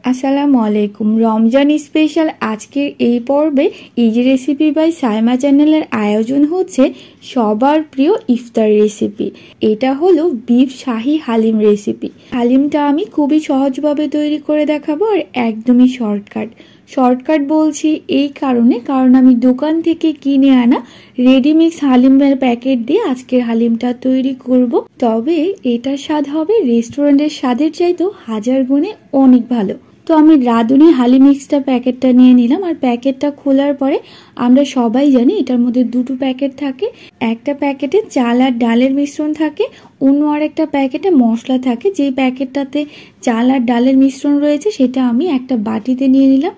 আসসালামু আলাইকুম। রমজান স্পেশাল আজকের এই পর্বে ইজি রেসিপি বাই সাইমা চ্যানেলের আয়োজন হচ্ছে সবার প্রিয় ইফতার রেসিপি। এটা হলো বিফ শাহি হালিম রেসিপি। হালিমটা আমি খুবই সহজভাবে তৈরি করে দেখাবো আর একদমই শর্টকাট বলছি এই কারণ আমি দোকান থেকে কিনে আনা রেডিমিক্স হালিমের প্যাকেট দিয়ে আজকের হালিমটা তৈরি করব। তবে এটার স্বাদ হবে রেস্টুরেন্টের স্বাদের চাইতেও হাজার গুণে অনেক ভালো। তো আমি রাঁধুনি হালিম মিক্সটা প্যাকেটটা নিয়ে নিলাম। আর প্যাকেটটা খোলার পরে আমরা সবাই জানি এটার মধ্যে দুটো প্যাকেট থাকে। একটা প্যাকেটে চাল আর ডালের মিশ্রণ থাকে, অন্য আরেকটা প্যাকেটে মশলা থাকে। যেই প্যাকেটটাতে চাল আর ডালের মিশ্রণ রয়েছে সেটা আমি একটা বাটিতে নিয়ে নিলাম।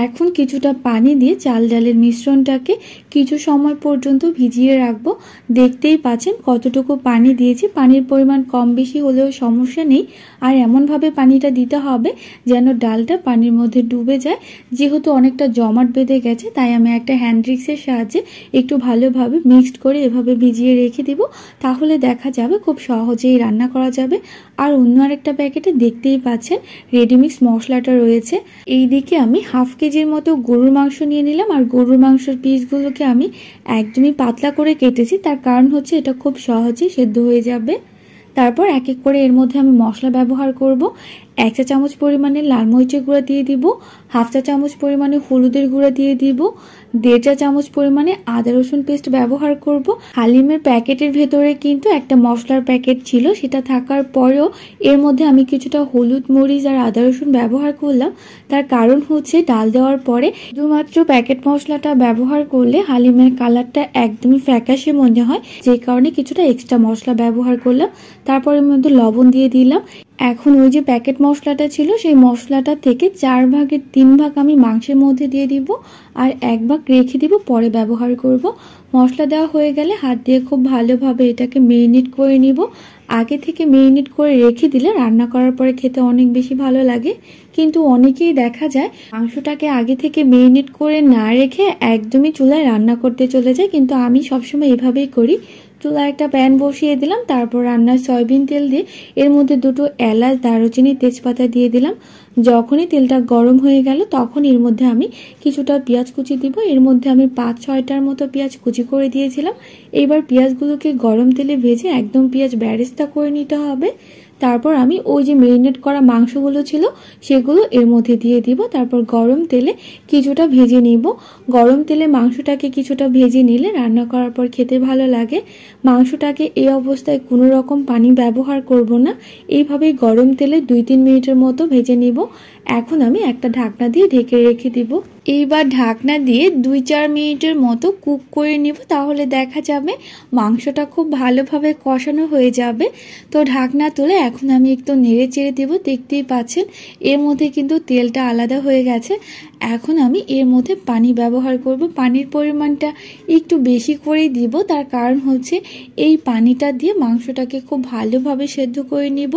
এখন কিছুটা পানি দিয়ে চাল ডালের মিশ্রণটাকে কিছু সময় পর্যন্ত ভিজিয়ে রাখবো। দেখতেই পাচ্ছেন কতটুকু পানি দিয়েছি। পানির পরিমাণ কম বেশি হলেও সমস্যা নেই। আর এমনভাবে পানিটা দিতে হবে যেন ডালটা পানির মধ্যে ডুবে যায়। যেহেতু অনেকটা জমাট বেঁধে গেছে তাই আমি একটা হ্যান্ড রিক্সের সাহায্যে একটু ভালোভাবে মিক্সড করে এভাবে ভিজিয়ে রেখে দিব। তাহলে দেখা যাবে খুব সহজেই রান্না করা যাবে। আর অন্য আরেকটা প্যাকেটে দেখতেই পাচ্ছেন রেডিমিক্স মশলাটা রয়েছে। এইদিকে আমি হাফ কেজির মতো গরুর মাংস নিয়ে নিলাম। আর গরুর মাংসের পিসগুলোকে আমি একদমই পাতলা করে কেটেছি, তার কারণ হচ্ছে এটা খুব সহজেই সেদ্ধ হয়ে যাবে। তারপর এক এক করে এর মধ্যে আমি মশলা ব্যবহার করব। 1 চা চামচ পরিমাণে লাল মরিচের গুঁড়া দিয়ে দিব, হাফ চা চামচ পরিমাণে হলুদের গুঁড়া দিয়ে দিব, 1.5 চা চামচ পরিমাণে আদা রসুন পেস্ট ব্যবহার করব। হালিমের প্যাকেটের ভেতরে কিন্তু একটা মশলার প্যাকেট ছিল, সেটা থাকার পরেও এর মধ্যে আমি কিছুটা হলুদ মরিচ আর আদা রসুন ব্যবহার করলাম। তার কারণ হচ্ছে ডাল দেওয়ার পরে শুধুমাত্র প্যাকেট মশলাটা ব্যবহার করলে হালিমের কালারটা একদমই ফ্যাকাশে মনে হয়, যে কারণে কিছুটা এক্সট্রা মশলা ব্যবহার করলাম। তারপর এর মধ্যে লবণ দিয়ে দিলাম। এখন ওই যে প্যাকেট মশলাটা ছিল সেই মশলাটা থেকে 4 ভাগের 3 ভাগ আমি মাংসের মধ্যে দিয়ে দিব আর 1 ভাগ রেখে দিব, পরে ব্যবহার করব। মশলা দেওয়া হয়ে গেলে হাত দিয়ে খুব ভালোভাবে এটাকে মেরিনেট করে নিব। আগে থেকে মেরিনেট করে রেখে দিলে রান্না করার পরে খেতে অনেক বেশি ভালো লাগে। কিন্তু অনেকেই দেখা যায় মাংসটাকে আগে থেকে মেরিনেট করে না রেখে একদমই চুলায় রান্না করতে চলে যায়, কিন্তু আমি সবসময় এভাবেই করি। চুলায় একটা প্যান বসিয়ে দিলাম, তারপর রান্নার সয়াবিন তেল দিয়ে এর মধ্যে 2টো এলাচ, দারুচিনি, তেজপাতা দিয়ে দিলাম। যখনই তেলটা গরম হয়ে গেল তখন এর মধ্যে আমি কিছুটা পেঁয়াজ কুচি দিব। এর মধ্যে আমি 5-6টার মতো পেঁয়াজ কুচি করে দিয়েছিলাম। এইবার পেঁয়াজগুলোকে গরম তেলে ভেজে একদম পেঁয়াজ বেরেস্তা করে নিতে হবে। তারপর আমি ওই যে মেরিনেট করা মাংসগুলো ছিল সেগুলো এর মধ্যে দিয়ে দিব। তারপর গরম তেলে কিছুটা ভেজে নিব। গরম তেলে মাংসটাকে কিছুটা ভেজে নিলে রান্না করার পর খেতে ভালো লাগে। মাংসটাকে এই অবস্থায় কোনো রকম পানি ব্যবহার করব না, এইভাবেই গরম তেলে 2-3 মিনিটের মতো ভেজে নিব। এখন আমি একটা ঢাকনা দিয়ে ঢেকে রেখে দিব। এইবার ঢাকনা দিয়ে 2-4 মিনিটের মতো কুক করে নিব, তাহলে দেখা যাবে মাংসটা খুব ভালোভাবে কষানো হয়ে যাবে। তো ঢাকনা তুলে এখন আমি একটু নেড়ে চেড়ে দেবো। দেখতেই পাচ্ছেন এর মধ্যে কিন্তু তেলটা আলাদা হয়ে গেছে। এখন আমি এর মধ্যে পানি ব্যবহার করব। পানির পরিমাণটা একটু বেশি করেই দিব, তার কারণ হচ্ছে এই পানিটা দিয়ে মাংসটাকে খুব ভালোভাবে সেদ্ধ করে নিব।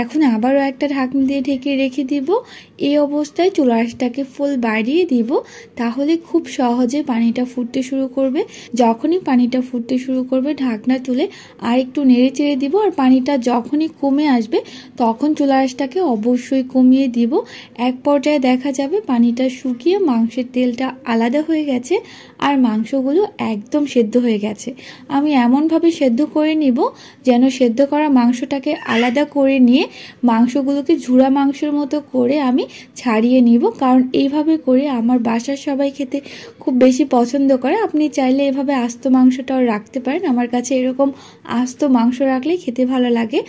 এখন আবারও একটা ঢাকনা দিয়ে ঢেকে রেখে দিব। এই অবস্থায় চুলার আঁচটাকে ফুল বাড়িয়ে দিব, তাহলে খুব সহজে পানিটা ফুটতে শুরু করবে। যখনই পানিটা ফুটতে শুরু করবে ঢাকনা তুলে আর একটু নেড়ে চেড়ে দিব। আর পানিটা যখনই কমে আসবে তখন চুলার আঁচটাকে অবশ্যই কমিয়ে দিব। এক পর্যায়ে দেখা যাবে পানিটা শুকিয়ে মাংসের তেলটা আলাদা হয়ে গেছে আর মাংসগুলো একদম সেদ্ধ হয়ে গেছে। আমি এমনভাবে সেদ্ধ করে নিব যেন সেদ্ধ করা মাংসটাকে আলাদা করে নিয়ে মাংসগুলোকে ঝুরা মাংসের মতো করে আমি ছাড়িয়ে নিব, কারণ এইভাবে করে আমার বাসার সবাই খেতে খুব বেশি পছন্দ করে। আপনি চাইলে এভাবে আস্ত মাংসটাও রাখতে পারেন। আমার কাছে এরকম আস্ত মাংস রাখলেই খেতে ভালো লাগে।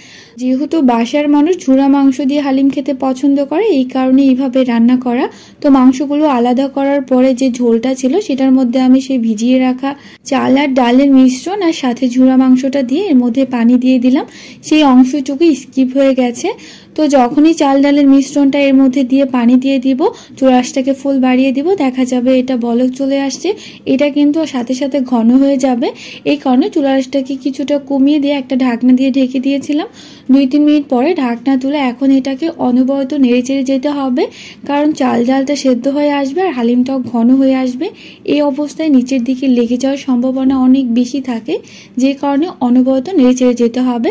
যেহেতু বাসার মানুষ ঝুরা মাংস দিয়ে হালিম খেতে পছন্দ করে, এই কারণে এইভাবে রান্না করা। তো মাংসগুলো আলাদা করার পরে যে ঝোলটা ছিল সেটার মধ্যে আমি সেই ভিজিয়ে রাখা চাল আর ডালের মিশ্রণ আর সাথে ঝুরা মাংসটা দিয়ে এর মধ্যে পানি দিয়ে দিলাম। সেই অংশটুকু স্কিপ হয়ে গেছে। তো যখনই চাল ডালের মিশ্রণটা এর মধ্যে দিয়ে পানি দিয়ে দিব, চুলার আঁচটাকে ফুল বাড়িয়ে দিব, দেখা যাবে এটা বলক চলে আসছে। এটা কিন্তু সাথে সাথে ঘন হয়ে যাবে, এই কারণে চুলার আঁচটাকে কিছুটা কমিয়ে দিয়ে একটা ঢাকনা দিয়ে ঢেকে দিয়েছিলাম। 2-3 মিনিট পরে ঢাকনা তুলে এখন এটাকে অনবরত নেড়ে চেড়ে যেতে হবে, কারণ চাল ডালটা সেদ্ধ হয়ে আসবে আর হালিমটাও ঘন হয়ে আসবে। এই অবস্থায় নিচের দিকে লেগে যাওয়ার সম্ভাবনা অনেক বেশি থাকে, যে কারণে অনবরত নেড়ে চেড়ে যেতে হবে।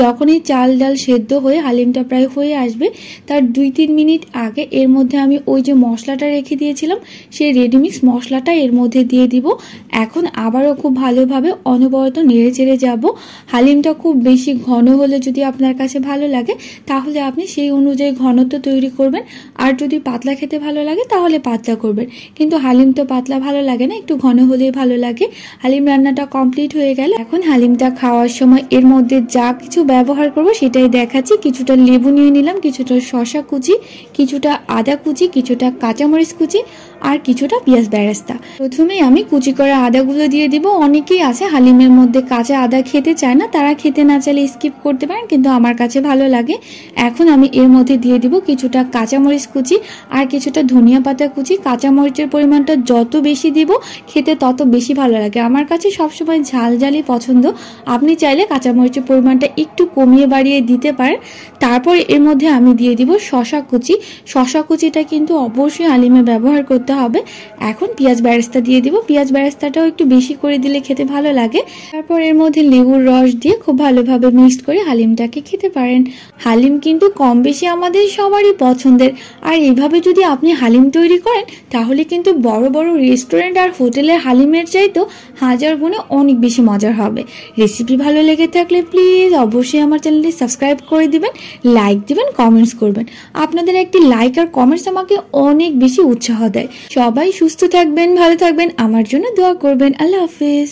যখনই চাল ডাল সেদ্ধ হয়ে হালিমটা প্রায় হয়ে আসবে তার 2-3 মিনিট আগে এর মধ্যে আমি ওই যে মশলাটা রেখে দিয়েছিলাম সেই রেডিমিক্স মশলাটা এর মধ্যে দিয়ে দিব। এখন আবারও খুব ভালোভাবে অনবরত নেড়ে চেড়ে যাব। হালিমটা খুব বেশি ঘন হলে যদি আপনার কাছে ভালো লাগে তাহলে আপনি সেই অনুযায়ী ঘনত্ব তৈরি করবেন, আর যদি পাতলা খেতে ভালো লাগে তাহলে পাতলা করবেন, কিন্তু হালিম তো পাতলা ভালো লাগে না, একটু ঘন হলেই ভালো লাগে। হালিম রান্নাটা কমপ্লিট হয়ে গেল। এখন হালিমটা খাওয়ার সময় এর মধ্যে যা কিছু ব্যবহার করব সেটাই দেখাচ্ছি। কিছুটা লেবু নিয়ে নিলাম, কিছুটা শসা কুচি, কিছুটা আদা কুচি, কিছুটা কাঁচামরিচ কুচি আর কিছুটা পেঁয়াজ বেরেস্তা। প্রথমেই আমি কুচি করা আদাগুলো দিয়ে দিব। অনেকেই আছে হালিমের মধ্যে কাঁচা আদা খেতে চায় না, তারা খেতে না চাইলে স্কিপ করতে পারেন, কিন্তু আমার কাছে ভালো লাগে। এখন আমি এর মধ্যে দিয়ে দিব কিছুটা কাঁচামরিচ কুচি আর কিছুটা ধনিয়া পাতা কুচি। কাঁচামরিচের পরিমাণটা যত বেশি দিব খেতে তত বেশি ভালো লাগে। আমার কাছে সবসময় ঝাল ঝালই পছন্দ, আপনি চাইলে কাঁচামরিচের পরিমাণটা একটু কমিয়ে বাড়িয়ে দিতে পারেন। তারপর এর মধ্যে আমি দিয়ে দিব শসা কুচি। শসা কুচিটা কিন্তু অবশ্যই হালিমে ব্যবহার করতে হবে। এখন পেঁয়াজ বেরেস্তা দিয়ে দিব। পেঁয়াজ বেরেস্তাটাও একটু বেশি করে দিলে খেতে ভালো লাগে। তারপর এর মধ্যে লেবুর রস দিয়ে খুব ভালোভাবে মিক্সড করে হালিমটাকে খেতে পারেন। হালিম কিন্তু কম বেশি আমাদের সবারই পছন্দের, আর এইভাবে যদি আপনি হালিম তৈরি করেন তাহলে কিন্তু বড় বড় রেস্টুরেন্ট আর হোটেলের হালিমের চাইতেও 1000 গুণে অনেক বেশি মজার হবে। রেসিপি ভালো লেগে থাকলে প্লিজ অবশ্যই আমার চ্যানেলটি সাবস্ক্রাইব করে দিবেন, লাইক দিবেন, কমেন্টস করবেন। আপনাদের একটি লাইক আর কমেন্টস আমাকে অনেক বেশি উৎসাহ দেয়। সবাই সুস্থ থাকবেন, ভালো থাকবেন, আমার জন্য দোয়া করবেন। আল্লাহ হাফেজ।